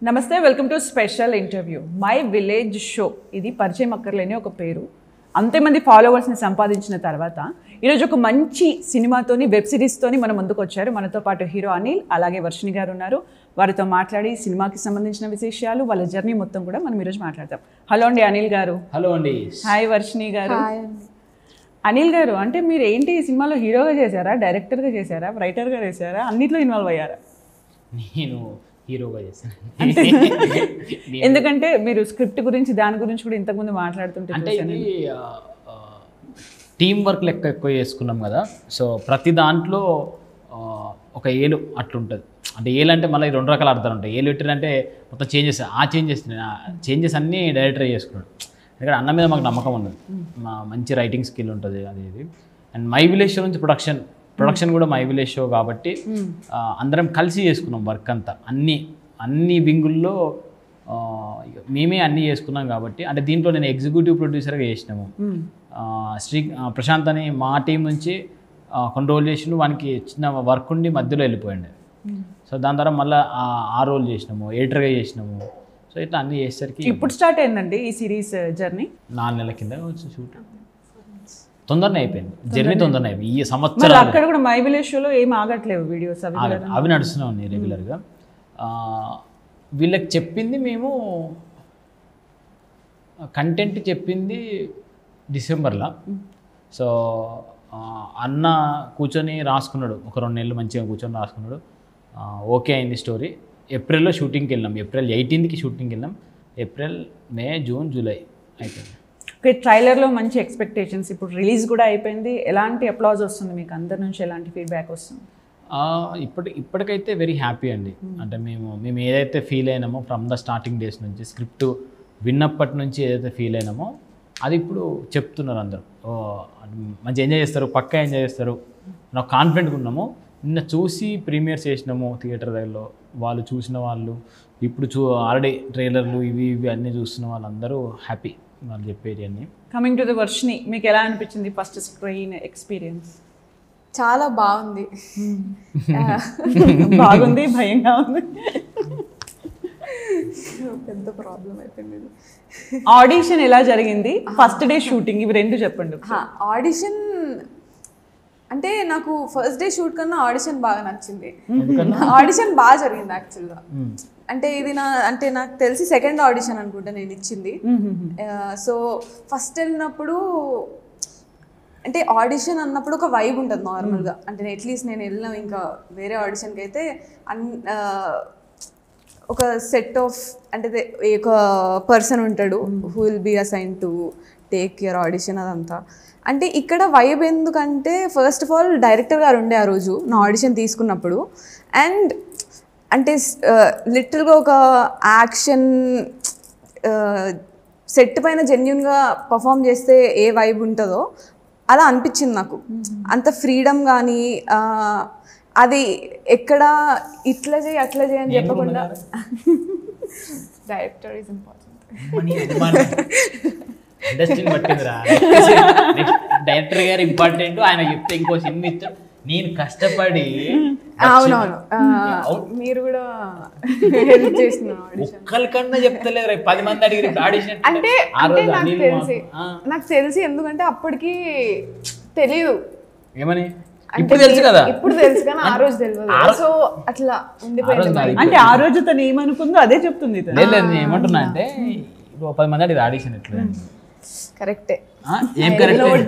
నమస్తే, welcome to special interview. My village show ఇది పరిచయం అక్కర్లేని ఒక పేరు. అంతేమంది ఫాలోవర్స్ని సంపాదించిన తర్వాత ఈరోజు ఒక మంచి సినిమాతోని, వెబ్ సిరీస్తోని మన ముందుకు వచ్చారు. మనతో పాటు హీరో అనిల్, అలాగే వర్షిణి గారు ఉన్నారు. వారితో మాట్లాడి సినిమాకి సంబంధించిన విశేషాలు, వాళ్ళ జర్నీ మొత్తం కూడా మనం ఈరోజు మాట్లాడతాం. హలో అండి అనిల్ గారు. హలో అండి. హాయ్ వర్షిణి గారు. అనిల్ గారు, అంటే మీరు ఏంటి ఈ సినిమాలో హీరోగా చేశారా, డైరెక్టర్గా చేశారా, రైటర్గా చేశారా, అన్నిట్లో ఇన్వాల్వ్ అయ్యారా? నేను హీరోగా చేశాను. ఎందుకంటే మీరు స్క్రిప్ట్ గురించి దాని గురించి కూడా ఇంతకుముందు మాట్లాడుతుంటే అంటే ఇది టీం వర్క్ లెక్క ఎక్కువ చేసుకున్నాం కదా. సో ప్రతి దాంట్లో ఒక ఏలు అట్లుంటుంది. అంటే ఏలు అంటే మళ్ళీ రెండు రకాల అర్థాలు ఉంటాయి. ఏలు పెట్టినంటే మొత్తం చేంజెస్ అన్నీ డైరెక్టర్ చేసుకున్నాడు. ఎందుకంటే అన్న మీద మాకు నమ్మకం ఉన్నది, మంచి రైటింగ్ స్కిల్ ఉంటుంది అది ఇది. అండ్ మై విలేజ్ షో నుంచి ప్రొడక్షన్ కూడా మై విలేజ్ షో కాబట్టి అందరం కలిసి చేసుకున్నాం వర్క్ అంతా. అన్ని వింగుల్లో మేమే అన్నీ చేసుకున్నాం కాబట్టి. అంటే దీంట్లో నేను ఎగ్జిక్యూటివ్ ప్రొడ్యూసర్గా చేసినాము. ప్రశాంత్ అని మా టీం నుంచి కొన్ని రోజులు చేసినాము. వానికి చిన్న వర్క్ ఉండి మధ్యలో వెళ్ళిపోయింది. సో దాని ద్వారా మళ్ళీ ఆ రోల్ చేసినాము, ఎడిటర్గా చేసినాము. సో ఇట్లా అన్నీ చేసేసరికి ఇప్పుడు స్టార్ట్ అయిందండి ఈ సిరీస్ జర్నీ. 4 నెలల కింద వచ్చి షూట్ తొందరనే అయిపోయింది. జర్నీ తొందరనే అయిపోయింది. ఈ సంవత్సరం అక్కడ కూడా మై విలేజ్ షోలో ఏం ఆగట్లేవు వీడియోస్, అవి నడుస్తూనే ఉన్నాయి రెగ్యులర్గా. వీళ్ళకి చెప్పింది మేము కంటెంట్ చెప్పింది డిసెంబర్లో. సో అన్న కూర్చొని రాసుకున్నాడు, ఒక 2 నెలలు మంచిగా కూర్చొని రాసుకున్నాడు. ఓకే అయింది స్టోరీ. ఏప్రిల్లో షూటింగ్కి వెళ్ళాం. ఏప్రిల్ 18కి షూటింగ్కి వెళ్ళాం. ఏప్రిల్, మే, జూన్, జూలై అయిపోయింది. ట్రైలర్లో మంచి ఎక్స్పెక్టేషన్స్, ఇప్పుడు రిలీజ్ కూడా అయిపోయింది. ఎలాంటి అప్లాజ్ వస్తుంది మీకు అందరి నుంచి, ఎలాంటి ఫీడ్బ్యాక్ వస్తుంది? ఇప్పటికైతే వెరీ హ్యాపీ అండి. అంటే మేము ఏదైతే ఫీల్ అయినామో ఫ్రమ్ ద స్టార్టింగ్ డేస్ నుంచి, స్క్రిప్ట్ విన్నప్పటి నుంచి ఏదైతే ఫీల్ అయినామో అది ఇప్పుడు చెప్తున్నారు అందరూ. మంచి ఎంజాయ్ చేస్తారు, పక్కా ఎంజాయ్ చేస్తారు. నాకు కాన్ఫిడెంట్గా ఉన్నాము. నిన్న చూసి ప్రీమియర్స్ చేసినాము థియేటర్ దగ్గరలో. వాళ్ళు చూసిన వాళ్ళు ఇప్పుడు ఆల్రెడీ ట్రైలర్లు ఇవి అన్నీ చూస్తున్న వాళ్ళందరూ హ్యాపీ, వాళ్ళు చెప్పేది అన్నీ. కమింగ్ టు ద వర్షిణి, మీకు ఎలా అనిపించింది ఫస్ట్ స్క్రీన్ ఎక్స్పీరియన్స్? చాలా బాగుంది. బాగుంది, భయంగా ఉంది, పెద్ద ప్రాబ్లం అయిపోయింది. ఆడిషన్ ఎలా జరిగింది, ఫస్ట్ డే షూటింగ్, ఇవి రెండు చెప్పండి. ఆడిషన్ అంటే నాకు ఫస్ట్ డే షూట్ కన్నా ఆడిషన్ బాగా నచ్చింది. ఆడిషన్ బాగా జరిగింది యాక్చువల్గా. అంటే ఇది నాకు తెలిసి సెకండ్ ఆడిషన్ అనుకుంటా నేను ఇచ్చింది. సో ఫస్ట్ వెళ్ళినప్పుడు అంటే ఆడిషన్ అన్నప్పుడు ఒక వైబ్ ఉంటుంది నార్మల్గా. అంటే అట్లీస్ట్ నేను వెళ్ళిన ఇంకా వేరే ఆడిషన్కి అయితే ఒక సెట్ ఆఫ్ అంటే ఒక పర్సన్ ఉంటాడు who will be assign to take your audition అదంతా. అంటే ఇక్కడ వైబ్ ఎందుకంటే ఫస్ట్ ఆఫ్ ఆల్ డైరెక్టర్ గారు ఉండే ఆ రోజు నా ఆడిషన్ తీసుకున్నప్పుడు. అండ్ అంటే లిటిల్గా ఒక యాక్షన్ సెట్ పైన జెన్యున్గా పర్ఫామ్ చేస్తే ఏ వైబ్ ఉంటుందో అలా అనిపించింది నాకు. అంత ఫ్రీడమ్ కానీ అది ఎక్కడ ఇట్లా చేయి అట్లా చేయి అని చెప్పకుండా డైరెక్టర్ ఈజ్ ఇంపార్టెంట్. ఇండస్ట్రీని పట్టిందిరా. డైరెక్టర్ గారు ఇంపార్టెంట్, ఆయన చెప్తే ఇంకో సినిమా ఇస్తాడు. నేను కష్టపడి అవునవును మీరు కూడా హెల్ప్ చేస్తున్నారు. ఒక్కరికన్నా చెప్తలేదు, 10 మంది అడిగి ఆడిషన్. అంటే నాకు తెలిసి ఎందుకంటే అప్పటికి తెలియదు ఏమని. ఇప్పుడు తెలుసు కదా, ఇప్పుడు తెలుసు కానీ ఆ రోజు తెలియదు. సో అట్లా ఉండిపోయింది. అంటే ఆ రోజు తను ఏమనుకుందో అదే చెప్తుంది. లేదు ఏమంటున్నా అంటే ఇప్పుడు 10 మంది అడిగి ఆడిషన్ ఎట్లా. కరెక్టే. ఏం correct? Note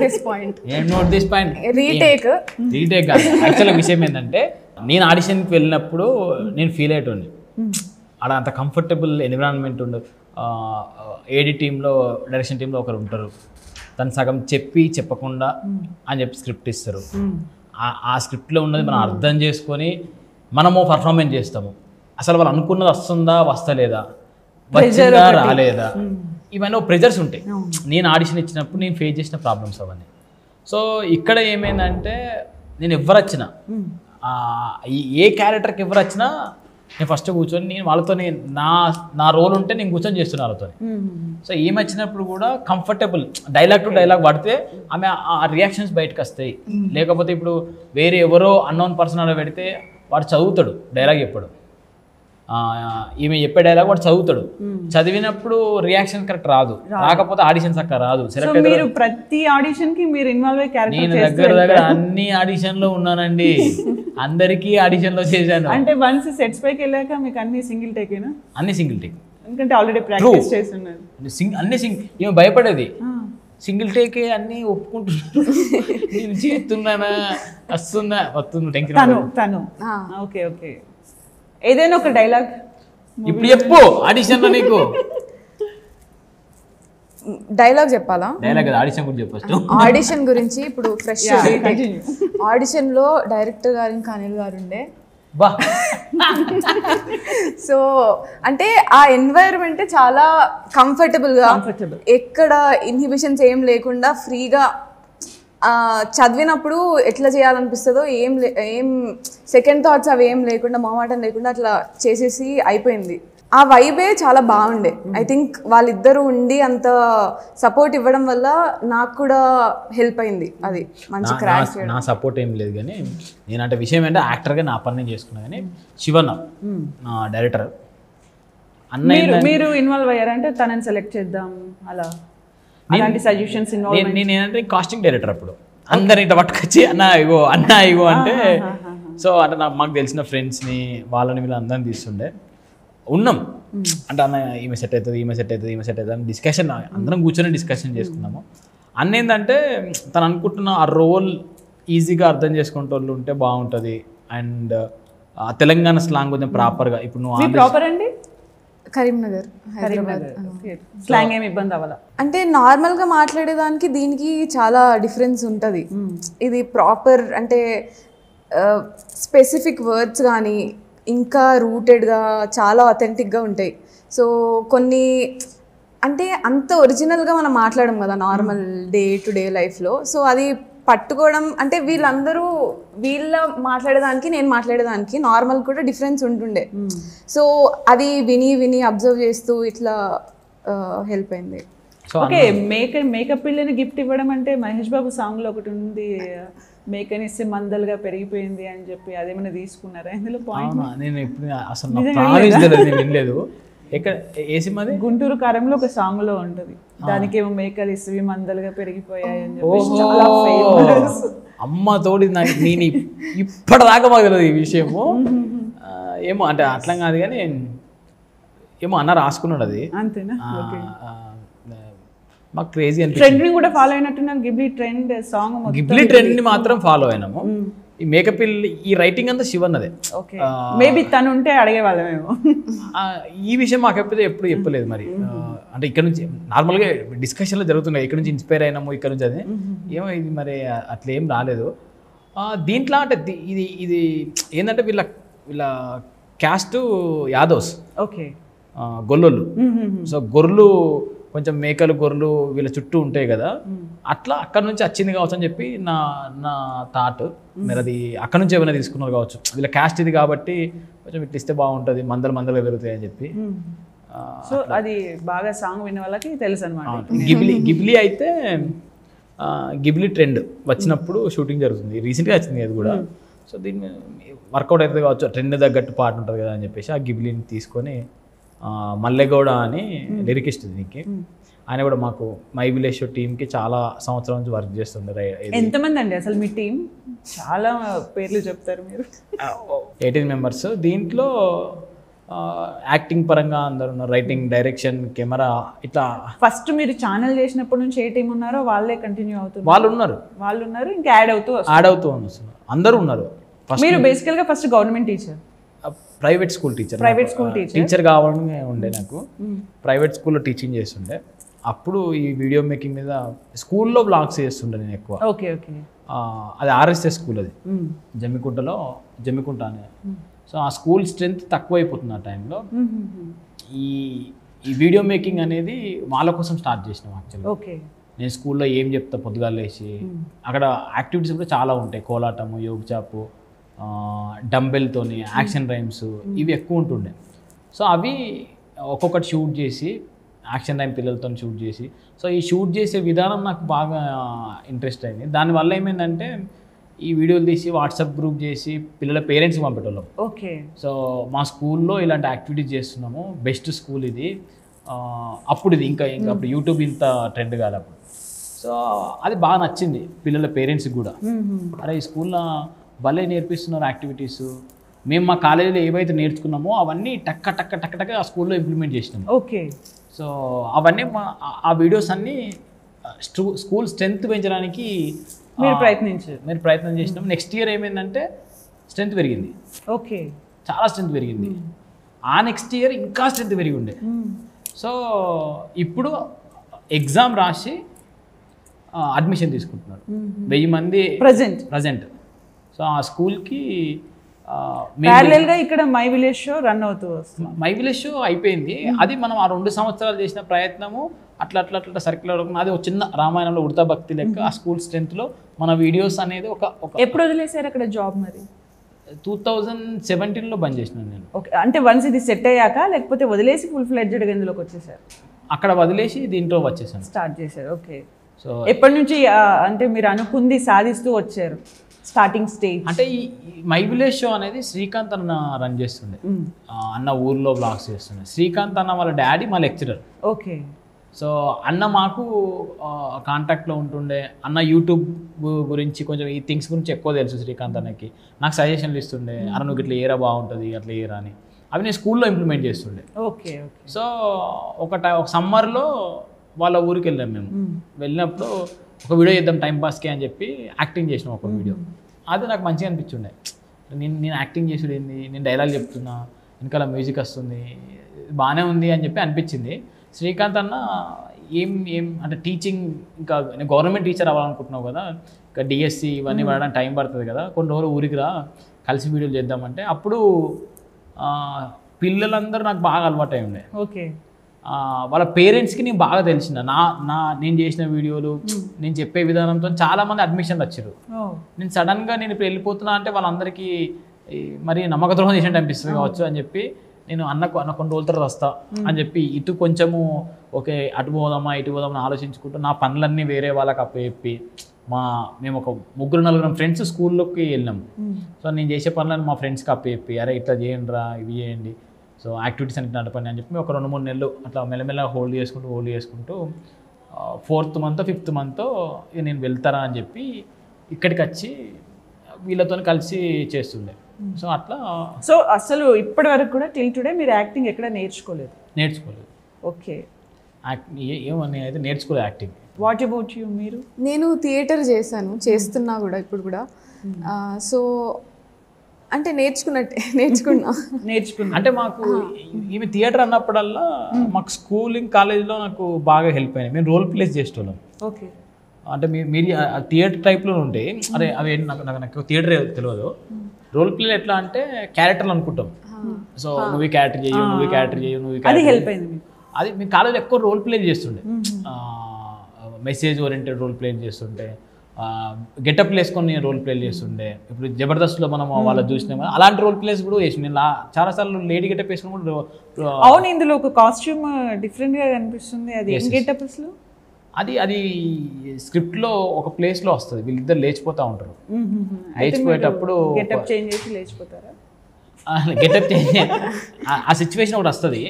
this point. Retake కాదు. యాక్చువల్గా విషయం ఏంటంటే నేను ఆడిషన్కి వెళ్ళినప్పుడు నేను ఫీల్ అయ్యేటోని. అక్కడ అంత కంఫర్టబుల్ ఎన్విరాన్మెంట్ ఉండదు. ఏడి టీంలో, డైరెక్షన్ టీంలో ఒకరు ఉంటారు. తను సగం చెప్పకుండా అని చెప్పి స్క్రిప్ట్ ఇస్తారు. ఆ స్క్రిప్ట్లో ఉన్నది మనం అర్థం చేసుకొని మనము పర్ఫార్మెన్స్ చేస్తాము. అసలు వాళ్ళు అనుకున్నది వస్తుందా, వస్తలేదా, వచ్చిందా, రాలేదా, ఇవన్నీ ప్రెజర్స్ ఉంటాయి. నేను ఆడిషన్ ఇచ్చినప్పుడు నేను ఫేస్ చేసిన ప్రాబ్లమ్స్ అవన్నీ. సో ఇక్కడ ఏమైందంటే నేను ఎవరు వచ్చినా, ఏ క్యారెక్టర్కి ఎవరు వచ్చినా నేను ఫస్ట్ కూర్చొని నేను వాళ్ళతో నా రోల్ ఉంటే నేను కూర్చొని చేస్తున్నాను వాళ్ళతో. సో ఏమి వచ్చినప్పుడు కూడా కంఫర్టబుల్ డైలాగ్ టు డైలాగ్ పడితే ఆమె ఆ రియాక్షన్స్ బయటకు వస్తాయి. లేకపోతే ఇప్పుడు వేరే ఎవరో అన్నోన్ పర్సన్ అలా పెడితే వాడు చదువుతాడు, డైలాగ్ చెప్పాడు. ఈమె చెప్పే డైలాగ్ వాడు చదువుతాడు, చదివినప్పుడు రియాక్షన్ కరెక్ట్ రాదు, రాకపోతే ఆడిషన్స్ అక్కడ రాదు. సెలెక్ట్ మీరు ప్రతి ఆడిషన్ కి మీరు ఇన్వాల్వ్ అయ్యే క్యారెక్టర్ నేను దగ్గర అన్ని ఆడిషన్ లో ఉన్నానండి, అందరికీ ఆడిషన్ లో చేశాను. అంటే వన్స్ సెట్స్ పైకి వెళ్ళాక మీకు అన్ని సింగిల్ టేకేనా? అన్ని సింగిల్ టేక్, ఎందుకంటే ఆల్రెడీ ప్రాక్టీస్ చేస్తున్నారు. అన్ని ఈమె భయపడేది, సింగిల్ టేకే అన్ని ఒప్పుకుంటున్నాను, నేను చేస్తున్నానా వస్తుంది టెన్షన్. తను ఓకే ఓకే, ఏదైనా ఒక డైలాగ్ ఇప్పుడు చెప్పు ఆడిషన్ లో నీకు. డైలాగ్ చెప్పాలా? డైలాగ్ ఆడిషన్ గురించి చెప్పు ఫస్ట్. ఆడిషన్ గురించి ఇప్పుడు ఫ్రెష్ ఆడిషన్ లో డైరెక్టర్ గారు ఇంకా అనిల్ గారు ఉండే. సో అంటే ఆ ఎన్వైరన్మెంట్ చాలా కంఫర్టబుల్ గా, ఎక్కడ ఇన్హిబిషన్స్ ఏం లేకుండా ఫ్రీగా చదివినప్పుడు ఎట్లా చేయాలనిపిస్తుందో ఏం సెకండ్ థాట్స్ అవి ఏం లేకుండా, మొహమాటం లేకుండా అట్లా చేసేసి అయిపోయింది. ఆ వైబే చాలా బాగుండే. ఐ థింక్ వాళ్ళిద్దరూ ఉండి అంత సపోర్ట్ ఇవ్వడం వల్ల నాకు కూడా హెల్ప్ అయింది. అది మంచి క్రాక్ చేయడం. నా సపోర్ట్ ఏం లేదు, కానీ నేనంటే విషయం ఏంటంటే యాక్టర్గా నా పని నేను చేసుకున్నాను. కానీ శివన్న నా డైరెక్టర్ అన్నయ్య, మీరు ఇన్వాల్వ్ అయ్యారంటే తనని సెలెక్ట్ చేద్దాం అలా అలాంటి సజెషన్స్ ఇన్వాల్వ్. నేను ఏంటంటే కాస్టింగ్ డైరెక్టర్, అప్పుడు అందరిని ఇట్లా పట్టుకొచ్చి అన్న ఇగో అంటే సో అంటే మాకు తెలిసిన ఫ్రెండ్స్ని వాళ్ళని వీళ్ళు అందరిని తీస్తుండే ఉన్నాం. అంటే అన్న ఈమె సెట్ అవుతుంది, ఈమె సెట్ అవుతుంది, ఈమె సెట్ అవుతుంది అని డిస్కషన్, అందరం కూర్చొని డిస్కషన్ చేసుకున్నాము. అన్న ఏంటంటే తను అనుకుంటున్న ఆ రోల్ ఈజీగా అర్థం చేసుకుంటే వాళ్ళు ఉంటే బాగుంటుంది. అండ్ తెలంగాణ స్లాంగ్ కొంచెం ప్రాపర్గా, ఇప్పుడు నువ్వు ప్రాపర్ అండి కరీంనగర్, హైదరాబాద్ స్లాంగ్ ఏమి ఇబ్బంది అవ్వాలా అంటే నార్మల్గా మాట్లాడేదానికి దీనికి చాలా డిఫరెన్స్ ఉంటుంది. ఇది ప్రాపర్ అంటే స్పెసిఫిక్ వర్డ్స్ కానీ ఇంకా రూటెడ్గా చాలా అథెంటిక్గా ఉంటాయి. సో కొన్ని అంటే అంత ఒరిజినల్గా మనం మాట్లాడడం కదా నార్మల్ డే టు డే లైఫ్లో. సో అది పట్టుకోవడం అంటే వీళ్ళందరూ వీళ్ళ మాట్లాడేదానికి నేను మాట్లాడేదానికి నార్మల్ కూడా డిఫరెన్స్ ఉంటుండే. సో అది విని అబ్జర్వ్ చేస్తూ ఇట్లా హెల్ప్ అయింది. ఓకే, మేకప్ పిల్లని గిఫ్ట్ ఇవ్వడం అంటే మహేష్ బాబు సాంగ్లో ఒకటి ఉంది, మేకనిస్తే మందలుగా పెరిగిపోయింది అని చెప్పి, అదేమైనా తీసుకున్నారా ఇందులో పాయింట్? నేను ఇప్పుడు అసలు వినలేదు. ఎక్కడ ఏ సినిమాది? గుంటూరు కారంలో ఒక సాంగ్ లో ఉంటది, దానికేమో మేకలు ఇవి మందలుగా పెరిగిపోయాయి అని చెప్పి చాలా ఫేమస్. అమ్మ తోడి నేను ఇప్పటిదాకా మాకు తెలియదు ఈ విషయము. ఏమో అంటే అట్లా కాదు కానీ ఏమో అన్న రాసుకున్నాడు అది. అంతేనా? మాకు క్రేజీ అని ట్రెండ్ ని కూడా ఫాలో అయినట్టున్నారు. Ghibli trend song, Ghibli trend ని మాత్రం ఫాలో అయినాము. ఈ మేకప్ ఈ రైటింగ్ అంతా శివన్నదే. ఓకే, మేబీ తను ఉంటే అడిగేవాళ్ళమేమో. ఈ విషయం మాకు ఎప్పుడు చెప్పలేదు మరి. అంటే ఇక్కడ నుంచి నార్మల్గా డిస్కషన్లో జరుగుతున్నాయి, ఇక్కడ నుంచి ఇన్స్పైర్ అయినాము, ఇక్కడ నుంచి అది ఏమో ఇది మరి అట్లా ఏం రాలేదు దీంట్లో. అంటే ఇది ఏంటంటే వీళ్ళ క్యాస్ట్ యాదవ్స్. ఓకే, గొల్లోళ్ళు. సో గొర్రెలు కొంచెం మేకలు గొర్రెలు వీళ్ళ చుట్టూ ఉంటాయి కదా, అట్లా అక్కడ నుంచి వచ్చింది కావచ్చు అని చెప్పి నా థాట్. మీరు అది అక్కడ నుంచి ఏమైనా తీసుకున్నారు కావచ్చు, వీళ్ళ క్యాస్ట్ ఇది కాబట్టి కొంచెం ఇట్లా ఇస్తే బాగుంటుంది, మందలు పెరుగుతాయి అని చెప్పి. సో అది బాగా సాంగ్ విన్న వాళ్ళకి తెలుసు అనమాట. గిబ్లీ అయితే గిబ్లీ ట్రెండ్ వచ్చినప్పుడు షూటింగ్ జరుగుతుంది, రీసెంట్గా వచ్చింది అది కూడా. సో దీన్ని వర్కౌట్ అవుతుంది కావచ్చు, ట్రెండ్ తగ్గట్టు పాట ఉంటుంది కదా అని చెప్పేసి ఆ గిబ్లీని తీసుకొని మల్లెగౌడ అని లిరికిస్ట్ దీనికి, ఆయన కూడా మాకు మై విలేజ్ షో టీంకి చాలా సంవత్సరాల నుంచి వర్క్ చేస్తుంది. ఎంతమంది అండి అసలు మీ టీం? చాలా పేర్లు చెప్తారు మీరు. 18 మెంబర్స్. దీంట్లో యాక్టింగ్ పరంగా అందరు ఉన్నారు, రైటింగ్, డైరెక్షన్, కెమెరా, ఇట్లా. ఫస్ట్ మీరు ఛానల్ చేసినప్పటి నుంచి ఏ టీం ఉన్నారో వాళ్ళే కంటిన్యూ అవుతున్నారు? వాళ్ళు ఉన్నారు, ఇంకా యాడ్ అవుతూ వస్తున్నారు, అందరూ ఉన్నారు. మీరు బేసికల్గా first government teacher, private school teacher కావాలని ఉండే నాకు. ప్రైవేట్ స్కూల్లో టీచింగ్ చేస్తుండే. అప్పుడు ఈ వీడియో మేకింగ్ మీద స్కూల్లో బ్లాగ్స్ చేస్తుండే నేను ఎక్కువ. Okay okay. అది ఆర్ఎస్ఎస్ స్కూల్, అది జమ్మికుంట అని. సో ఆ స్కూల్ స్ట్రెంత్ తక్కువ అయిపోతుంది ఆ టైంలో. ఈ వీడియో మేకింగ్ అనేది వాళ్ళ కోసం స్టార్ట్ చేసినాం యాక్చువల్గా. ఓకే, నేను స్కూల్లో ఏం చెప్తా పొద్దుగాలు లేచి, అక్కడ యాక్టివిటీస్ కూడా చాలా ఉంటాయి, కోలాటము, యోగ్ చాపు, డంబెల్తోని యాక్షన్ రైమ్స్, ఇవి ఎక్కువ ఉంటుండే. సో అవి ఒక్కొక్కటి షూట్ చేసి, యాక్షన్ రైమ్ పిల్లలతో షూట్ చేసి, సో ఈ షూట్ చేసే విధానం నాకు బాగా ఇంట్రెస్ట్ అయింది. దానివల్ల ఏమైందంటే ఈ వీడియోలు తీసి వాట్సాప్ గ్రూప్ చేసి పిల్లల పేరెంట్స్కి పంపేటోళ్ళం. ఓకే. సో మా స్కూల్లో ఇలాంటి యాక్టివిటీస్ చేస్తున్నాము, బెస్ట్ స్కూల్ ఇది. అప్పుడు ఇది ఇంకా అప్పుడు యూట్యూబ్ ఇంత ట్రెండ్ కాదు అప్పుడు. సో అది బాగా నచ్చింది పిల్లల పేరెంట్స్కి కూడా. అరే ఈ స్కూల్లో భలే నేర్పిస్తున్నారు యాక్టివిటీస్, మేము మా కాలేజీలో ఏవైతే నేర్చుకున్నామో అవన్నీ టక్క టక్క టక్క టక్క ఆ స్కూల్లో ఇంప్లిమెంట్ చేసినాము. ఓకే. సో అవన్నీ ఆ వీడియోస్ అన్నీ స్కూల్ స్ట్రెంత్ పెంచడానికి మీరు ప్రయత్నం చేసినాం. నెక్స్ట్ ఇయర్ ఏమైందంటే స్ట్రెంత్ పెరిగింది. ఓకే. చాలా స్ట్రెంత్ పెరిగింది. ఆ నెక్స్ట్ ఇయర్ ఇంకా స్ట్రెంత్ పెరిగి ఉండే. సో ఇప్పుడు ఎగ్జామ్ రాసి అడ్మిషన్ తీసుకుంటున్నారు 1000 మంది ప్రజెంట్. సో ఆ స్కూల్కి ప్యారలల్ గా ఇక్కడ మై విలేజ్ షో రన్ అవుతూ వస్తుంది. మై విలేజ్ షో అయిపోయింది. అది మనం ఆ 2 సంవత్సరాలు చేసిన ప్రయత్నము అట్లా అట్లా అట్లా సర్కిల్ అవ్వడం. అది ఒక చిన్న రామాయణంలో ఉడతా భక్తి లెక్క ఆ స్కూల్ స్ట్రెంత్లో మన వీడియోస్ అనేది ఒక ఎప్పుడు వదిలేసారు అక్కడ జాబ్? మరి 2017లో బంద్ చేసినాను నేను. ఓకే. అంటే వన్స్ ఇది సెట్ అయ్యాక లేకపోతే వదిలేసి ఫుల్ ఫ్లెడ్జ్డ్గా ఇందులోకి వచ్చేసారు? అక్కడ వదిలేసి దీంట్లో వచ్చేసాను, స్టార్ట్ చేశారు. ఓకే. సో ఎప్పటి నుంచి అంటే మీరు అనుకుంది సాధిస్తూ వచ్చారు స్టార్టింగ్ స్టేజ్? అంటే ఈ మై విలేజ్ షో అనేది శ్రీకాంత్ అన్న రన్ చేస్తుండే. అన్న ఊర్లో బ్లాగ్స్ చేస్తుండే. శ్రీకాంత్ అన్న వాళ్ళ డాడీ మా లెక్చరర్. ఓకే. సో అన్న మాకు కాంటాక్ట్లో ఉంటుండే. అన్న యూట్యూబ్ గురించి కొంచెం ఈ థింగ్స్ గురించి ఎక్కువ తెలుసు శ్రీకాంత్ అన్నకి. నాకు సజెషన్లు ఇస్తుండే, అరే నువ్వు ఇట్లా ఏరా బాగుంటుంది అట్లా ఏరా అని. అవి నేను స్కూల్లో ఇంప్లిమెంట్ చేస్తుండే. ఓకే. సో ఒక సమ్మర్లో వాళ్ళ ఊరికి వెళ్ళాం మేము. వెళ్ళినప్పుడు ఒక వీడియో చేద్దాం టైంపాస్కి అని చెప్పి యాక్టింగ్ చేసినాం ఒక వీడియో. అది నాకు మంచిగా అనిపించుండే. నేను యాక్టింగ్ చేసేది ఏంది, నేను డైలాగ్ చెప్తున్నా, వెనకాల మ్యూజిక్ వస్తుంది, బాగానే ఉంది అని చెప్పి అనిపించింది. శ్రీకాంత్ అన్న ఏం అంటే టీచింగ్, ఇంకా నేను గవర్నమెంట్ టీచర్ అవ్వాలనుకుంటున్నావు కదా, ఇంకా డిఎస్సి ఇవన్నీ పడడానికి టైం పడుతుంది కదా, కొన్ని రోజులు ఊరికి రా కలిసి వీడియోలు చేద్దామంటే అప్పుడు పిల్లలందరూ నాకు బాగా అలవాటు అయి ఉండే. ఓకే. వాళ్ళ పేరెంట్స్కి నేను బాగా తెలిసిన నేను చేసిన వీడియోలు, నేను చెప్పే విధానంతో చాలామంది అడ్మిషన్లు వచ్చారు. నేను సడన్గా నేను ఇప్పుడు వెళ్ళిపోతున్నా అంటే వాళ్ళందరికీ మరి నమ్మక ద్రోహం చేసినట్టు అనిపిస్తుంది కావచ్చు అని చెప్పి నేను అన్న కొన్ని రోజుల తర్వాత వస్తా అని చెప్పి ఇటు కొంచెము ఓకే అటు పోదామా ఇటు పోదామని ఆలోచించుకుంటూ నా పనులన్నీ వేరే వాళ్ళకి అప్పచెప్పి మేము ఒక 3-4 ఫ్రెండ్స్ స్కూల్లోకి వెళ్ళాము. సో నేను చేసే పనులను మా ఫ్రెండ్స్కి అప్పచెప్పి అరే ఇట్లా చేయండి రా ఇవి చేయండి, సో యాక్టివిటీస్ అన్నిటి నడపండి అని చెప్పి ఒక 2-3 నెలలు అట్లా మెల్లమెల్ల హోల్డ్ చేసుకుంటూ 4th మంత్ 5th మంత్ నేను వెళ్తారా అని చెప్పి ఇక్కడికి వచ్చి వీళ్ళతో కలిసి చేస్తుండే. సో అట్లా. సో అసలు ఇప్పటి వరకు కూడా టిల్ టుడే మీరు యాక్టింగ్ ఎక్కడ నేర్చుకోలేదు? ఓకే. ఏమని అయితే నేర్చుకోలేదు యాక్టింగ్. What about you? మీరు? నేను థియేటర్ చేస్తున్నా కూడా ఇప్పుడు కూడా. సో అంటే నేర్చుకున్నా అంటే మాకు ఈమె థియేటర్ అన్నప్పుడల్లా మాకు స్కూలింగ్ కాలేజ్లో నాకు బాగా హెల్ప్ అయినాయి. మేము రోల్ ప్లేస్ చేసేవాళ్ళం. ఓకే. అంటే మీరు థియేటర్ టైప్లో ఉంటే అరే అవి నాకు థియేటర్ తెలియదు. రోల్ ప్లే ఎట్లా అంటే క్యారెక్టర్లు అనుకుంటాం. సో నువ్వు క్యారెక్టర్ చేయు అది మీ కాలేజీలో ఎక్కువ రోల్ ప్లే చేస్తుండే. మెసేజ్ ఓరియంటెడ్ రోల్ ప్లే చేస్తుంటే, గెటప్ వేసుకొని నేను రోల్ ప్లే చేస్తుండే. ఇప్పుడు జబర్దస్త్లో మనం వాళ్ళు చూసినాం కదా, అలాంటి రోల్ ప్లేస్ కూడా వేసి నేను చాలాసార్లు లేడీ గెటప్ వేసుకుని కూడా. అవును, ఇందులో ఒక కాస్ట్యూమ్ డిఫరెంట్గా కనిపిస్తుంది. అది గెటప్ అసలు అది స్క్రిప్ట్లో ఒక ప్లేస్లో వస్తుంది. వీళ్ళిద్దరు లేచిపోతూ ఉంటారు. లేచిపోయేటప్పుడు గెటప్ చేంజ్ చేసి లేచిపోతారా? గెటప్ చేంజ్ ఆ సిచ్యువేషన్ ఒకటి వస్తుంది.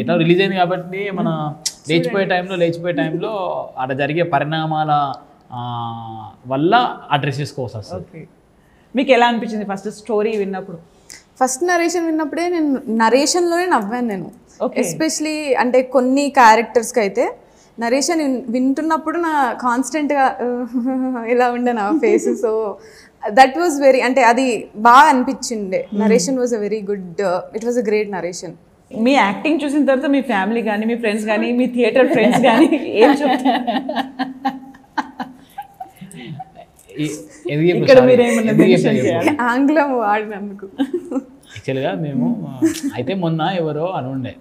ఎట్లా రిలీజ్ అయింది కాబట్టి మన లేచిపోయే టైంలో అక్కడ జరిగే పరిణామాల వల్ల ఆ డ్రెస్ వేసుకోవాల్సి వస్తుంది. మీకు ఎలా అనిపించింది ఫస్ట్ స్టోరీ విన్నప్పుడు? ఫస్ట్ నరేషన్ విన్నప్పుడే నేను నరేషన్లోనే నవ్వాను నేను. ఎస్పెషలీ అంటే కొన్ని క్యారెక్టర్స్కి అయితే నరేషన్ వింటున్నప్పుడు నా కాన్స్టెంట్గా ఇలా ఉండే నా face. So that was very, అంటే అది బాగా అనిపించిండే. Narration was a very good, it was a great narration. మీ యాక్టింగ్ చూసిన తర్వాత మీ ఫ్యామిలీ కానీ, మీ ఫ్రెండ్స్ కానీ, మీ థియేటర్ ఫ్రెండ్స్ కానీ ఏం చెప్తారు? ఆంగ్లం వాడినందుకు యాక్చువల్గా మేము అయితే మొన్న ఎవరో అనుండే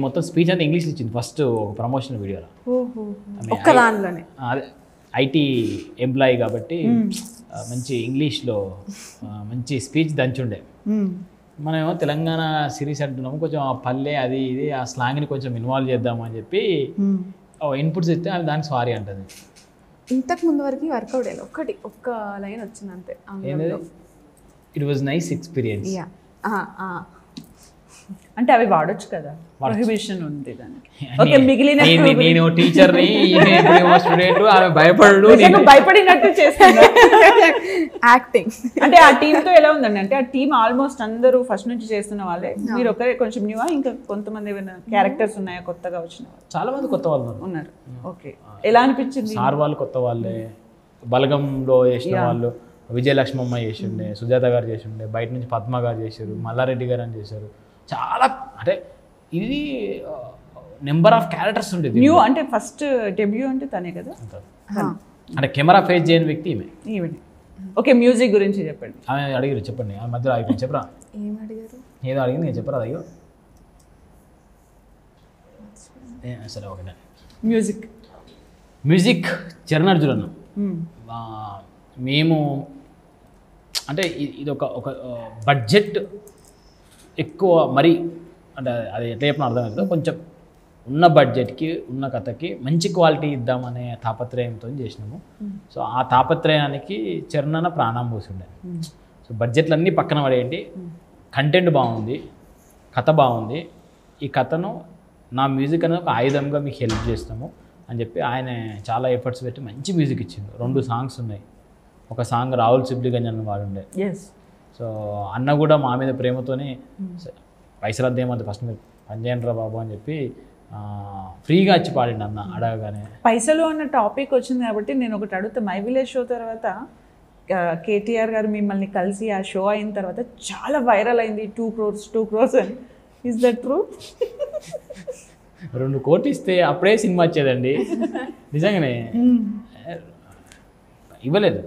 మొత్తం స్పీచ్ అంతా ఇంగ్లీష్లో ఇచ్చింది ఫస్ట్ ఒక ప్రమోషనల్ వీడియోలో. ఒక్క దానిలోనే అదే ఐటీ ఎంప్లాయీ కాబట్టి మంచి ఇంగ్లీష్లో మంచి స్పీచ్ దంచుండే. మనమేమో తెలంగాణ సిరీస్ అంటున్నాము, కొంచెం ఆ పల్లె అది ఇది ఆ స్లాంగ్ని కొంచెం ఇన్వాల్వ్ చేద్దామని చెప్పి ఇన్పుట్స్ ఇస్తే ఆమె దానికి సారీ అంటుంది. ఇంతకు ముందు వరకు వర్కౌట్ అయ్యాలి, ఒక్క లైన్ వచ్చింది అంతే. It was nice experience. అంటే అవి వాడొచ్చు కదా, ప్రొహిబిషన్ ఉంది దానికి. ఓకే, మిగిలిన నేను టీచర్ని, స్టూడెంట్, ఆమె భయపడు భయపడినట్టు చేస్తాను యాక్టింగ్. అంటే ఆ టీంతో ఎలా ఉందండి? అంటే ఆ టీం ఆల్మోస్ట్ అందరూ ఫస్ట్ నుంచి చేస్తున్న వాళ్ళే, మీరు ఒకరే కొంచెం న్యూవా, ఇంకా కొంతమంది ఏమైనా క్యారెక్టర్స్ ఉన్నాయా కొత్తగా వచ్చిన వాళ్ళు? చాలా మంది కొత్త వాళ్ళు ఉన్నారు. ఓకే, ఎలా అనిపించింది? సార్ వాళ్ళు కొత్త వాళ్ళే, బలగంలో చేసిన వాళ్ళు విజయలక్ష్మమ్మ చేసిండే, సుజాత గారు చేసిండే, బయట నుంచి పద్మ గారు చేశారు, మల్లారెడ్డి గారు అని చేశారు. చాలా అంటే ఇది నెంబర్ ఆఫ్ క్యారెక్టర్స్ ఉండేది. న్యూ అంటే ఫస్ట్ డెబ్యూ అంటే తనే కదా, అంటే కెమెరా ఫేస్ చేయని వ్యక్తి ఈమె. ఓకే, మ్యూజిక్ గురించి చెప్పండి. ఆమె అడిగారు, చెప్పండి. ఆ మధ్యలో అడిగారు, చెప్పరా? ఏం అడిగారు? ఏదో అడిగింది, నేను చెప్పరా? అయ్యో సరే, ఓకే. మ్యూజిక్ చరణ్ అర్జున్ అన్న. మేము అంటే ఇది ఒక బడ్జెట్ ఎక్కువ మరి, అంటే అది ఎట్లా చెప్పిన అర్థమవుతుందో, కొంచెం ఉన్న బడ్జెట్కి ఉన్న కథకి మంచి క్వాలిటీ ఇద్దామనే తాపత్రయంతో చేసినాము. సో ఆ తాపత్రయానికి చరణ్ ప్రాణం పోసిండే. సో బడ్జెట్లన్నీ పక్కన పడేయండి, కంటెంట్ బాగుంది, కథ బాగుంది, ఈ కథను నా మ్యూజిక్ అనేది ఒక ఆయుధంగా మీకు హెల్ప్ చేస్తాము అని చెప్పి ఆయన చాలా ఎఫర్ట్స్ పెట్టి మంచి మ్యూజిక్ ఇచ్చిండు. 2 సాంగ్స్ ఉన్నాయి. ఒక సాంగ్ రాహుల్ సిబ్లిగంజ్ అన్న వాడుండే. సో అన్న కూడా మా మీద ప్రేమతోనే పైసలు ఏమంత ఫస్ట్ మీరు పనిచేయండి రా బాబు అని చెప్పి ఫ్రీగా వచ్చి పాడిండు అన్న అడగగానే. పైసలు అన్న టాపిక్ వచ్చింది కాబట్టి నేను ఒకటి అడుగుతా. మై విలేజ్ షో తర్వాత కేటీఆర్ గారు మిమ్మల్ని కలిసి ఆ షో అయిన తర్వాత చాలా వైరల్ అయింది, 2 crores అని. Is that true? 2 కోట్లు ఇస్తే అప్పుడే సినిమా వచ్చేదండి. నిజంగానే ఇవ్వలేదు,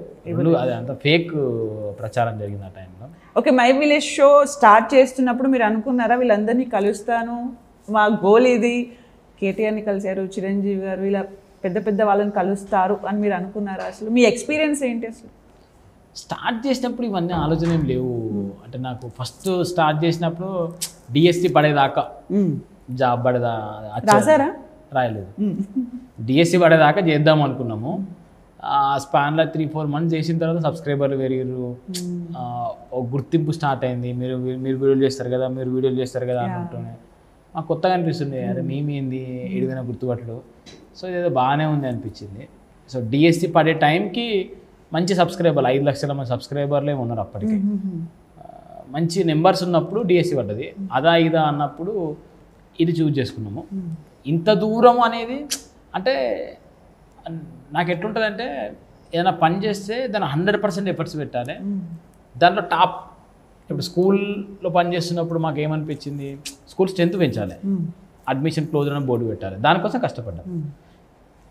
అది అంత ఫేక్ ప్రచారం జరిగింది ఆ టైంలో. Okay, my village show start చేస్తున్నప్పుడు మీరు అనుకున్నారా వీళ్ళందరినీ కలుస్తాను, మా గోల్ ఇది, కేటీఆర్ని కలిశారు, చిరంజీవి గారు, ఇలా పెద్ద పెద్ద వాళ్ళని కలుస్తారు అని మీరు అనుకున్నారా? అసలు మీ ఎక్స్పీరియన్స్ ఏంటి? అసలు స్టార్ట్ చేసినప్పుడు ఇవన్నీ ఆలోచన ఏం లేవు. అంటే నాకు ఫస్ట్ స్టార్ట్ చేసినప్పుడు డిఎస్సి పడేదాకా, జాబ్ పడేదా రాసారా? రాయలేదు. డిఎస్సి పడేదాకా చేద్దాం అనుకున్నాము. ఆ స్పాన్లో 3-4 months చేసిన తర్వాత సబ్స్క్రైబర్లు పెరిగారు, ఒక గుర్తింపు స్టార్ట్ అయింది. మీరు వీడియోలు చేస్తారు కదా, మీరు వీడియోలు చేస్తారు కదా అంటుంటే మాకు కొత్తగా అనిపిస్తుంది. అరే మేమేంది ఏదైనా గుర్తుపట్టడు. సో ఇదేదో బాగానే ఉంది అనిపించింది. సో డిఎస్సి పడే టైంకి మంచి సబ్స్క్రైబర్లు, 5 లక్షల మంది సబ్స్క్రైబర్లే ఉన్నారు అప్పటికి. మంచి నెంబర్స్ ఉన్నప్పుడు డిఎస్సి పడ్డది. అదా ఇదా అన్నప్పుడు ఇది చూజ్ చేసుకున్నాము. ఇంత దూరం అనేది అంటే నాకు ఎట్లుంటుందంటే, ఏదైనా పని చేస్తే దాన్ని 100% ఎఫర్ట్స్ పెట్టాలి. దాంట్లో టాప్, ఇప్పుడు స్కూల్లో పని చేస్తున్నప్పుడు మాకు ఏమనిపించింది, స్కూల్ స్ట్రెంత్ పెంచాలి, అడ్మిషన్ క్లోజ్ అని బోర్డు పెట్టాలి, దానికోసం కష్టపడ్డాం.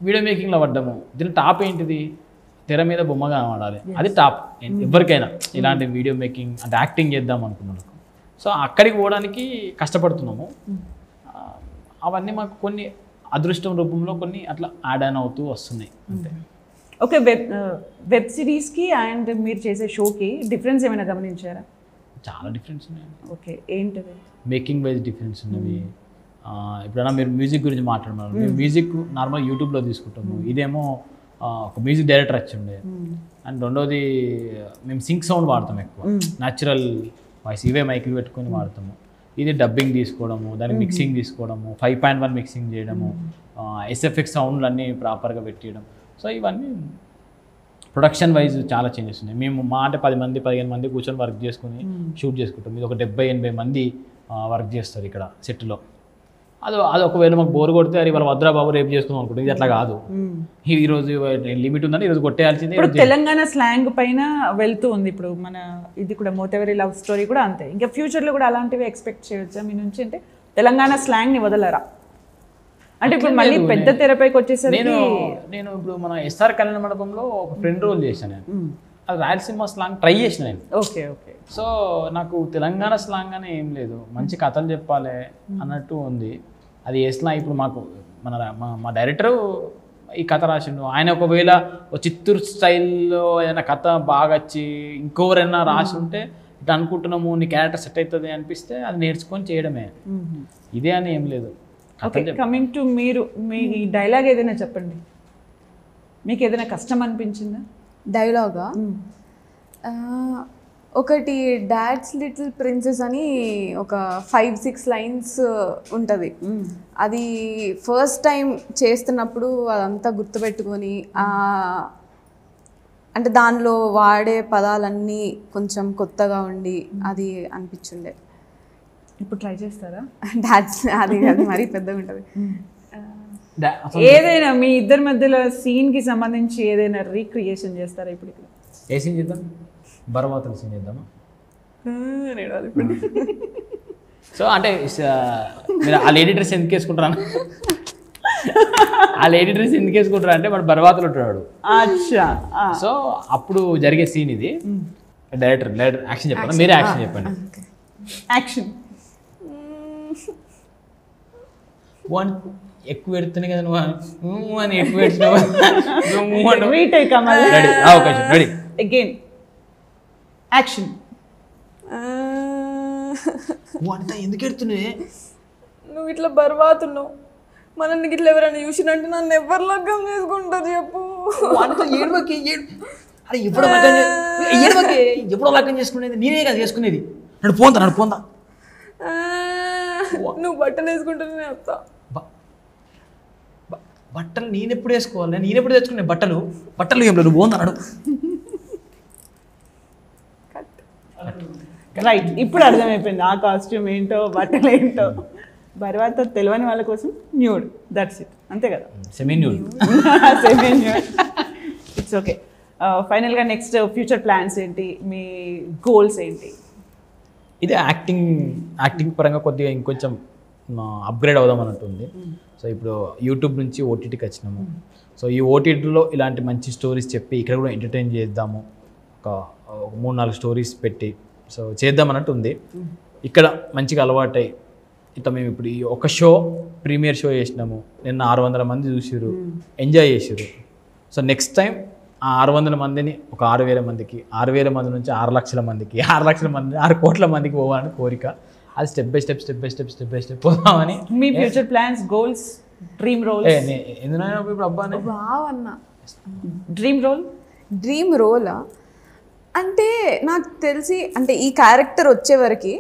వీడియో మేకింగ్లో పడ్డాము. దీని టాప్ ఏంటిది, తెర మీద బొమ్మగా వాడాలి, అది టాప్ ఎవరికైనా. ఇలాంటి వీడియో మేకింగ్ అంటే యాక్టింగ్ చేద్దాం అనుకున్నాను. సో అక్కడికి పోవడానికి కష్టపడుతున్నాము. అవన్నీ మాకు కొన్ని అదృష్టం రూపంలో కొన్ని అట్లా యాడ్ ఆన్ అవుతూ వస్తున్నాయి అంతే. ఓకే, వెబ్ సిరీస్కి అండ్ మీరు చేసే షోకి డిఫరెన్స్ ఏమైనా గమనించారా? చాలా డిఫరెన్స్ ఉన్నాయి. ఓకే, ఏంటిది? మేకింగ్ వైజ్ డిఫరెన్స్ ఉన్నవి. ఇప్పుడైనా మీరు మ్యూజిక్ గురించి మాట్లాడమన్నారు. మేము మ్యూజిక్ నార్మల్ యూట్యూబ్లో తీసుకుంటాము. ఇదేమో ఒక మ్యూజిక్ డైరెక్టర్ వచ్చిండే. అండ్ రెండోది మేము సింక్ సౌండ్ వాడతాం ఎక్కువ, న్యాచురల్ వాయిస్, ఇవే మైకులు పెట్టుకొని వాడతాము. ఇది డబ్బింగ్ తీసుకోవడము, దానికి మిక్సింగ్ తీసుకోవడము, 5.1 మిక్సింగ్ చేయడము, ఎస్ఎఫ్ఎక్స్ సౌండ్లు అన్నీ ప్రాపర్గా పెట్టేయడం. సో ఇవన్నీ ప్రొడక్షన్ వైజ్ చాలా చేంజెస్ ఉన్నాయి. మేము అంటే 10 మంది 15 మంది కూర్చొని వర్క్ చేసుకుని షూట్ చేసుకుంటాం. ఇది ఒక 70-80 మంది వర్క్ చేస్తారు ఇక్కడ సెట్లో. అది ఒకవేళ మాకు బోర్ కొడితే అది ఇవాళ వద్రా బాబు రేపు చేసుకుందాం అనుకుంటుంది. ఇది అట్లా కాదు, ఈరోజు లిమిట్ ఉందని ఈరోజు కొట్టేయాల్సిందే. ఇప్పుడు తెలంగాణ స్లాంగ్ పైన వెళ్తూ ఉంది. ఇప్పుడు మన ఇది కూడా మోతెవరి లవ్ స్టోరీ కూడా అంతే. ఇంకా ఫ్యూచర్లో కూడా అలాంటివి ఎక్స్పెక్ట్ చేయొచ్చా మీ నుంచి? అంటే తెలంగాణ స్లాంగ్ని వదలరా? అంటే ఇప్పుడు మళ్ళీ పెద్ద తెరపైకి వచ్చేసరికి నేను ఇప్పుడు మన ఎస్ఆర్ కళ్యాణ మండపంలో ఒక ఫ్రెండ్ రోల్ చేశాను నేను. అది రాయలసీమ స్లాంగ్ ట్రై చేసిన నేను. Okay okay. సో నాకు తెలంగాణ స్లాంగ్ అని ఏం లేదు, మంచి కథలు చెప్పాలి అన్నట్టు ఉంది. అది ఏ స్లాంగ్ ఇప్పుడు మాకు మా డైరెక్టరు ఈ కథ రాసిండు. ఆయన ఒకవేళ చిత్తూరు స్టైల్లో ఏదైనా కథ బాగా వచ్చి ఇంకోరైనా రాసి ఉంటే ఇట్లా అనుకుంటున్నాము నీ క్యారెక్టర్ సెట్ అవుతుంది అనిపిస్తే అది నేర్చుకొని చేయడమే, ఇదే అని ఏం లేదు. ఓకే, కమింగ్ టు మీరు మీ డైలాగ్ ఏదైనా చెప్పండి. మీకు ఏదైనా కష్టం అనిపించిందా? డైలాగా ఒకటి డాడ్స్ లిటిల్ ప్రిన్సెస్ అని ఒక 5-6 లైన్స్ ఉంటుంది. అది ఫస్ట్ టైం చేస్తున్నప్పుడు అదంతా గుర్తుపెట్టుకొని అంటే దానిలో వాడే పదాలన్నీ కొంచెం కొత్తగా ఉండి అది అనిపించుండే. ఇప్పుడు ట్రై చేస్తారా? డాడ్స్ అది మరీ పెద్దగా ఉంటుంది. ఏదైనా మీ ఇద్దరి మధ్యలో సీన్కి సంబంధించి ఏదైనా రీక్రియేషన్ చేస్తారా ఇప్పుడు? ఇక్కడ ఏ సీన్ చేద్దాం? బర్వాతల సీన్ చేద్దామా? సో అంటే మీరు ఆ లేడీ డ్రెస్ ఎందుకు వేసుకుంటారా? ఆ లేడీ డ్రెస్ ఎందుకు వేసుకుంటారా అంటే వాడు బర్వాతలు ఉంటాడు. అచ్చా. సో అప్పుడు జరిగే సీన్ ఇది. డైరెక్టర్ యాక్షన్ చెప్పండి, మీరే యాక్షన్ చెప్పండి. యాక్షన్. వన్ ఎక్కువ పెడుతున్నాయి కదా నువ్వు అని ఎక్కువ పెట్టినావు. రీటేక్ రెడీ, అవకాశం రెడీ. Again action. అంతా ఎందుకు ఎడుతున్నాయి? నువ్వు ఇట్లా బర్వాతున్నావు, మనల్ని ఇట్లా ఎవరైనా చూసినట్టు నన్ను ఎవరు లగ్గం చేసుకుంటారు చెప్పు. అరే ఎప్పుడో లగ్గం చేసుకునేది నేనే కదా చేసుకునేది. నన్ను పోందా నువ్వు బట్టలు వేసుకుంటానే వస్తా. బట్టలు నేనెప్పుడు వేసుకోవాలి? నేనెప్పుడు తెచ్చుకునే బట్టలు ఏం లేదు, పోందా అన్నాడు. రైట్, ఇప్పుడు అర్థమైపోయింది ఆ కాస్ట్యూమ్ ఏంటో, బట్టలు ఏంటో. తర్వాత తెలియని వాళ్ళ కోసం న్యూడ్, దట్స్ ఇట్, అంతే కదా? Semi nude. Semi nude, it's okay. ఫైనల్గా నెక్స్ట్ ఫ్యూచర్ ప్లాన్స్ ఏంటి, మీ గోల్స్ ఏంటి? ఇదే యాక్టింగ్ పరంగా కొద్దిగా ఇంకొంచెం అప్గ్రేడ్ అవుదాం అన్నట్టుంది. సో ఇప్పుడు యూట్యూబ్ నుంచి ఓటీటీకి వచ్చినాము. సో ఈ ఓటీటీలో ఇలాంటి మంచి స్టోరీస్ చెప్పి ఇక్కడ కూడా ఎంటర్టైన్ చేద్దాము, ఒక 3-4 స్టోరీస్ పెట్టి సో చేద్దాం అన్నట్టు ఉంది. ఇక్కడ మంచిగా అలవాటై ఇట్లా మేము ఇప్పుడు ఈ ఒక షో ప్రీమియర్ షో చేసినాము. నిన్న 600 మంది చూసిర్రు, ఎంజాయ్ చేసిర్రు. సో నెక్స్ట్ టైం ఆ 600 మందిని ఒక 6,000 మందికి, 6,000 మంది నుంచి 6 లక్షల మందికి, 6 లక్షల మంది 6 కోట్ల మందికి పోవాలని కోరిక. అది స్టెప్ బై స్టెప్ పోదామని. మీ future plans, goals, dream role? ఎందుకైనా ఇప్పుడు అబ్బా బావన్నా డ్రీమ్ రోలా అంటే నాకు తెలిసి అంటే ఈ క్యారెక్టర్ వచ్చేవరకు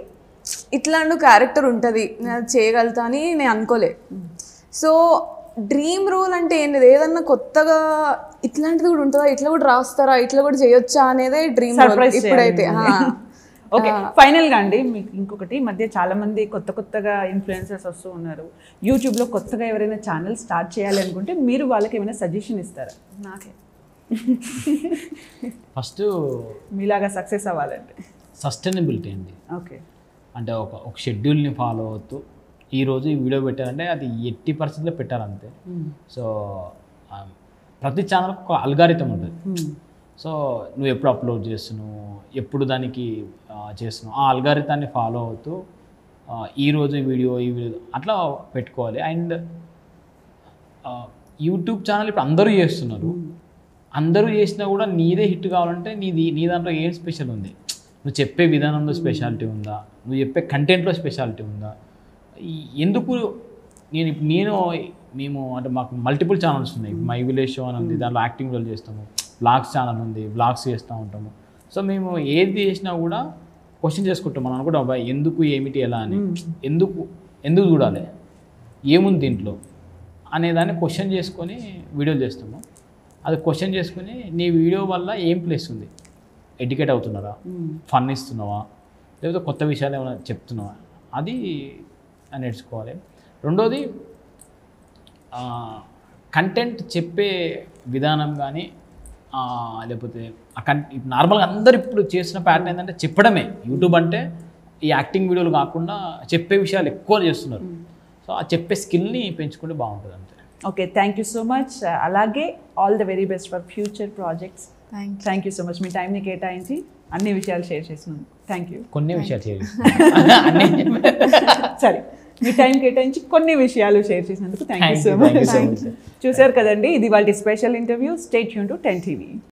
ఇట్లాంటి క్యారెక్టర్ ఉంటుంది, నేను చేయగలుగుతా అని నేను అనుకోలే. సో డ్రీమ్ రోల్ అంటే ఏం లేదు, ఏదన్నా కొత్తగా ఇట్లాంటిది కూడా ఉంటుందా, ఇట్లా కూడా రాస్తారా, ఇట్లా కూడా చేయొచ్చా అనేదే డ్రీమ్ రోల్ ఇప్పుడైతే. ఓకే, ఫైనల్గా అండి మీకు ఇంకొకటి, మధ్య చాలా మంది కొత్తగా ఇన్ఫ్లుయెన్సర్స్ వస్తూ ఉన్నారు. యూట్యూబ్లో కొత్తగా ఎవరైనా ఛానల్ స్టార్ట్ చేయాలి అనుకుంటే మీరు వాళ్ళకి ఏమైనా సజెషన్ ఇస్తారా? నాకే ఫస్ట్ మీలాగా సక్సెస్ అవ్వాలంటే సస్టైనబిలిటీ అండి. ఓకే, అంటే ఒక షెడ్యూల్ని ఫాలో అవుతూ ఈరోజు ఈ వీడియో పెట్టారంటే అది ఎట్టి పరిస్థితుల్లో పెట్టాలంతే. సో ప్రతి ఛానల్కి ఒక అల్గారిథం ఉంటుంది. సో నువ్వు ఎప్పుడు అప్లోడ్ చేస్తున్నావు, ఎప్పుడు దానికి చేస్తున్నావు, ఆ అల్గారిథాన్ని ఫాలో అవుతూ ఈరోజు ఈ వీడియో అట్లా పెట్టుకోవాలి. అండ్ యూట్యూబ్ ఛానల్ ఇప్పుడు అందరూ చేస్తున్నారు. అందరూ చేసినా కూడా నీదే హిట్ కావాలంటే నీ దాంట్లో ఏం స్పెషల్ ఉంది? నువ్వు చెప్పే విధానంలో స్పెషాలిటీ ఉందా? నువ్వు చెప్పే కంటెంట్లో స్పెషాలిటీ ఉందా? ఎందుకు మేము అంటే మాకు మల్టిపుల్ ఛానల్స్ ఉన్నాయి. మై విలేజ్ షో అని ఉంది, దాంట్లో యాక్టింగ్ రోల్ చేస్తాము. బ్లాగ్స్ ఛానల్ ఉంది, బ్లాగ్స్ చేస్తూ ఉంటాము. సో మేము ఏది చేసినా కూడా క్వశ్చన్ చేసుకుంటాం. మనం అనుకుంటాం అబ్బాయి ఎందుకు, ఏమిటి, ఎలా అని. ఎందుకు చూడాలి, ఏముంది దీంట్లో అనేదాన్ని క్వశ్చన్ చేసుకొని వీడియోలు చేస్తాము. అది క్వశ్చన్ చేసుకుని నీ వీడియో వల్ల ఏం ప్లేస్ ఉంది, ఎడ్యుకేట్ అవుతున్నారా, ఫన్ ఇస్తున్నావా, లేకపోతే కొత్త విషయాలు ఏమైనా చెప్తున్నావా, అది నేర్చుకోవాలి. రెండోది కంటెంట్ చెప్పే విధానం కానీ లేకపోతే నార్మల్గా అందరు ఇప్పుడు చేస్తున్న ప్యాటర్న్ ఏంటంటే చెప్పడమే. యూట్యూబ్ అంటే ఈ యాక్టింగ్ వీడియోలు కాకుండా చెప్పే విషయాలు ఎక్కువ చేస్తున్నారు. సో ఆ చెప్పే స్కిల్ని పెంచుకుంటే బాగుంటుంది అంతే. Okay, thank you so much. అలాగే all the very best for future projects. Thank you so much, మీ టైంని కేటాయించి అన్ని విషయాలు షేర్ చేసినాను. Thank you. కొన్ని విషయాలు షేర్ సరే, మీ టైం కేటాయించి కొన్ని విషయాలు షేర్ చేసినందుకు థ్యాంక్ యూ సో మచ్. చూశారు కదండి, ఇది వాళ్ళ special interview. Stay tune to 10 TV.